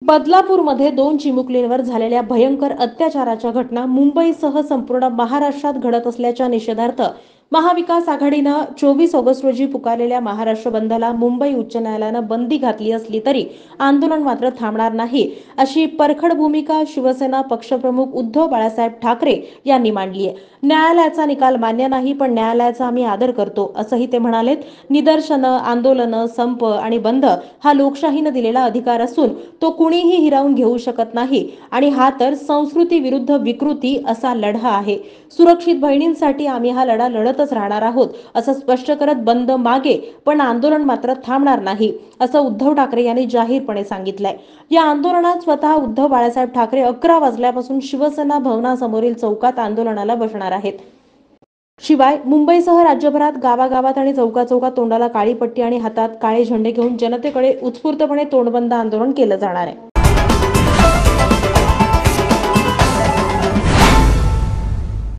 बदलापूरमध्ये 2 चिमुकलींवर झालेल्या भयंकर अत्याचाराच्या घटना मुंबईसह संपूर्ण महाराष्ट्रात घडत असल्याच्या निषेधार्थ महाविकास आघाडीनं 24 ऑगस्ट रोजी पुकारलेल्या महाराष्ट्र बंदला मुंबई उच्च न्यायालयानं बंदी घातली असली तरी आंदोलन मात्र थांबणार नाही, अशी परखड भूमिका शिवसेना पक्षप्रमुख उद्धव बाळासाहेब ठाकरे यांनी मांडली आहे। न्यायालयाचा निकाल मान्य नाही, पण न्यायालयाचा आम्ही आदर करतो, असंही ते म्हणालेत। निदर्शनं, आंदोलनं, संप आणि बंद हा लोकशाहीनं दिलेला अधिकार असून तो कुणीही हिरावून घेऊ शकत नाही आणि हा तर संस्कृती विरुद्ध विकृती असा लढा आहे। सुरक्षित बहिणींसाठी आम्ही हा लढा लढतच राहणार आहोत, असं स्पष्ट करत बंद मागे पण आंदोलन मात्र थांबणार नाही, असं उद्धव ठाकरे यांनी जाहीरपणे सांगितलंय। या आंदोलनात स्वतः उद्धव बाळासाहेब ठाकरे 11 वाजल्यापासून शिवसेना भवनासमोरील चौकात आंदोलनाला बसणार आहेत। शिवाय मुंबईसह राज्यभरात गावागावात आणि चौकाचौकात तोंडाला काळी पट्टी आणि हातात काळे झेंडे घेऊन जनतेकडे उत्स्फूर्तपणे तोंडबंद आंदोलन केलं जाणार आहे।